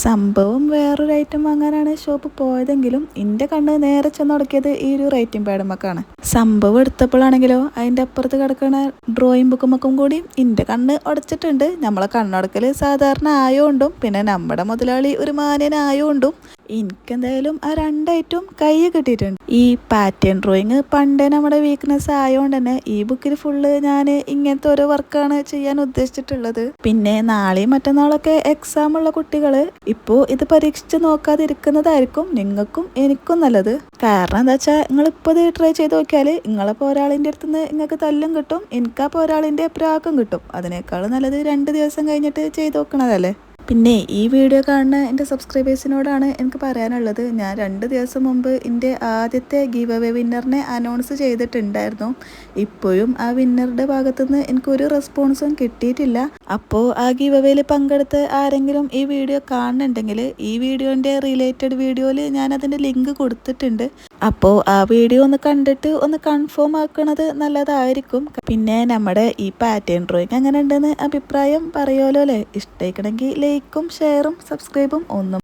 സംഭവം വേറൊരു item വാങ്ങാനാണ് shop പോയതെങ്കിലും എൻ്റെ കണ്ണ് നേരെ ചെന്ന് തുടക്കിയത് ഈ ഒരു റേറ്റിംഗ് പാഡുമൊക്കെയാണ്. സംഭവം എടുത്തപ്പോഴാണെങ്കിലോ അതിൻ്റെ അപ്പുറത്ത് കിടക്കുന്ന ഡ്രോയിങ് ബുക്കുമൊക്കെ കൂടി എൻ്റെ കണ്ണ് ഉടച്ചിട്ടുണ്ട്. നമ്മളെ കണ്ണുടക്കൽ സാധാരണ ആയോണ്ടും പിന്നെ നമ്മുടെ മുതലാളി ഒരു മാന്യനായോണ്ടും എനിക്കെന്തായാലും ആ രണ്ടായിട്ടും കൈ കിട്ടിയിട്ടുണ്ട്. ഈ പാറ്റേൺ ഡ്രോയിങ് പണ്ടേ നമ്മുടെ വീക്ക്നെസ് ആയതുകൊണ്ട് തന്നെ ഈ ബുക്കിൽ ഫുള്ള് ഞാൻ ഇങ്ങനത്തെ ഓരോ വർക്കാണ് ചെയ്യാൻ ഉദ്ദേശിച്ചിട്ടുള്ളത്. പിന്നെ നാളെയും മറ്റന്നാളൊക്കെ എക്സാം ഉള്ള കുട്ടികൾ ഇപ്പോൾ ഇത് പരീക്ഷിച്ച് നോക്കാതിരിക്കുന്നതായിരിക്കും നിങ്ങൾക്കും എനിക്കും നല്ലത്. കാരണം എന്താ വെച്ചാൽ നിങ്ങളിപ്പോൾ ഇത് ട്രൈ ചെയ്ത് നോക്കിയാൽ നിങ്ങളെ പോരാളിൻ്റെ അടുത്ത് നിന്ന് നിങ്ങൾക്ക് തല്ലും കിട്ടും, എനിക്കാ പോരാളിൻ്റെ പ്രാക്കും കിട്ടും. അതിനേക്കാൾ നല്ലത് 2 ദിവസം കഴിഞ്ഞിട്ട് ചെയ്ത് നോക്കണതല്ലേ. പിന്നെ ഈ വീഡിയോ കാണുന്ന എൻ്റെ സബ്സ്ക്രൈബേഴ്സിനോടാണ് എനിക്ക് പറയാനുള്ളത്, ഞാൻ 2 ദിവസം മുമ്പ് എൻ്റെ ആദ്യത്തെ ഗീവ് അവേ വിന്നറിനെ അനൗൺസ് ചെയ്തിട്ടുണ്ടായിരുന്നു. ഇപ്പോഴും ആ വിന്നറുടെ ഭാഗത്തുനിന്ന് എനിക്കൊരു റെസ്പോൺസും കിട്ടിയിട്ടില്ല. അപ്പോൾ ആ ഗീവ് അവേയിൽ പങ്കെടുത്ത് ആരെങ്കിലും ഈ വീഡിയോ കാണുന്നുണ്ടെങ്കിൽ ഈ വീഡിയോൻ്റെ റിലേറ്റഡ് വീഡിയോയിൽ ഞാൻ അതിൻ്റെ ലിങ്ക് കൊടുത്തിട്ടുണ്ട്. അപ്പോൾ ആ വീഡിയോ ഒന്ന് കണ്ടിട്ട് ഒന്ന് കൺഫേം ആക്കണത് നല്ലതായിരിക്കും. പിന്നെ നമ്മുടെ ഈ പാറ്റേൺ ഡ്രോയിങ് എങ്ങനെ ഉണ്ടെന്ന് അഭിപ്രായം പറയുമല്ലോ അല്ലേ. ഇഷ്ടമായിക്കണമെങ്കിൽ ലൈക്കും ഷെയറും സബ്സ്ക്രൈബും ഒന്നും